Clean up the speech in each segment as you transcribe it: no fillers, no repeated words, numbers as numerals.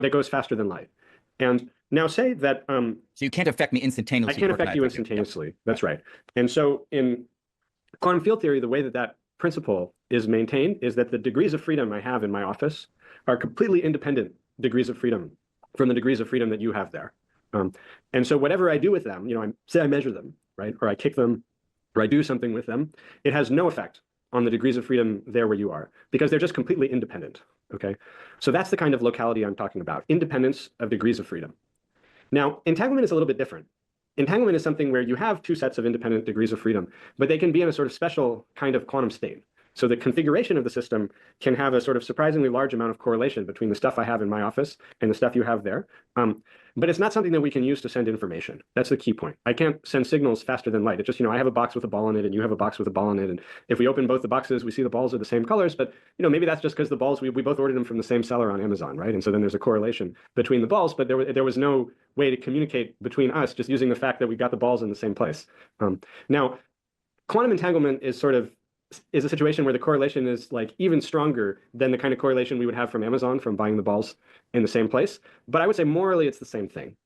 that goes faster than light. And now say that So you can't affect me instantaneously. I can't nor can affect you you. instantaneously. Yep. That's right. And so in quantum field theory, the way that that principle is maintained is that the degrees of freedom I have in my office are completely independent degrees of freedom from the degrees of freedom that you have there. And so whatever I do with them, say I measure them, right, or I kick them, or I do something with them, it has no effect on the degrees of freedom there where you are, because they're just completely independent. Okay, so that's the kind of locality I'm talking about: independence of degrees of freedom. Now, entanglement is a little bit different. Entanglement is something where you have two sets of independent degrees of freedom, but they can be in a sort of special kind of quantum state. So the configuration of the system can have a sort of surprisingly large amount of correlation between the stuff I have in my office and the stuff you have there. But it's not something that we can use to send information. That's the key point. I can't send signals faster than light. It's just, I have a box with a ball in it and you have a box with a ball in it. And if we open both the boxes, we see the balls are the same colors. But, maybe that's just because the balls, we both ordered them from the same seller on Amazon, right? And so then there's a correlation between the balls, but there was no way to communicate between us just using the fact that we got the balls in the same place. Now, quantum entanglement is a situation where the correlation is like even stronger than the kind of correlation we would have from Amazon from buying the balls in the same place. But I would say morally it's the same thing.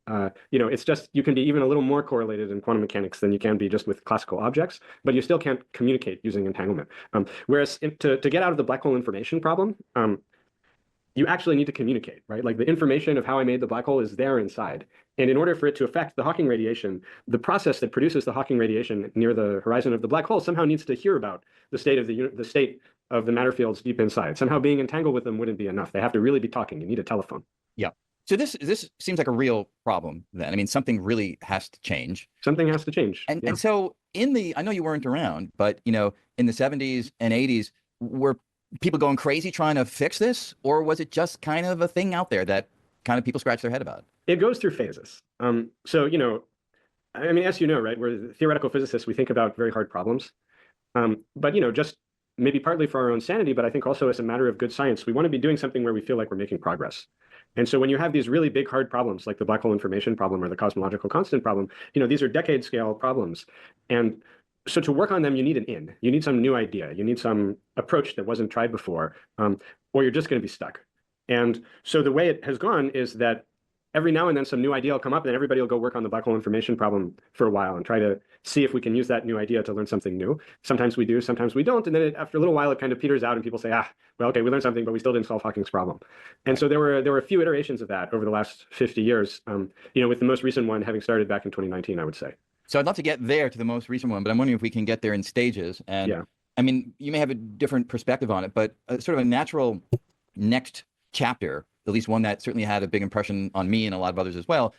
It's just you can be even a little more correlated in quantum mechanics than you can be just with classical objects, but you still can't communicate using entanglement. Whereas to get out of the black hole information problem, you actually need to communicate, right? Like the information of how I made the black hole is there inside. And in order for it to affect the Hawking radiation, the process that produces the Hawking radiation near the horizon of the black hole somehow needs to hear about the state of the matter fields deep inside. Somehow being entangled with them wouldn't be enough. They have to really be talking. You need a telephone. Yeah. So this seems like a real problem then. I mean, something really has to change. Something has to change. And so I know you weren't around, but in the 70s and 80s, were people going crazy trying to fix this, or was it just kind of a thing out there that kind of people scratch their head about? It goes through phases. So, I mean, as you know, right, we're theoretical physicists, we think about very hard problems. But, just maybe partly for our own sanity, but I think also as a matter of good science, we want to be doing something where we feel like we're making progress. And so when you have these really big, hard problems like the black hole information problem or the cosmological constant problem, these are decade scale problems. And so to work on them, you need an in. You need some new idea. You need some approach that wasn't tried before, or you're just going to be stuck. And so the way it has gone is that every now and then some new idea will come up and everybody will go work on the black hole information problem for a while and try to see if we can use that new idea to learn something new. Sometimes we do, sometimes we don't. And then after a little while, it kind of peters out and people say, well, okay, we learned something, but we still didn't solve Hawking's problem. And so there were a few iterations of that over the last 50 years, with the most recent one having started back in 2019, I would say. So I'd love to get there to the most recent one, but I'm wondering if we can get there in stages. And yeah. I mean, you may have a different perspective on it, but sort of a natural next chapter, at least one that certainly had a big impression on me and a lot of others as well,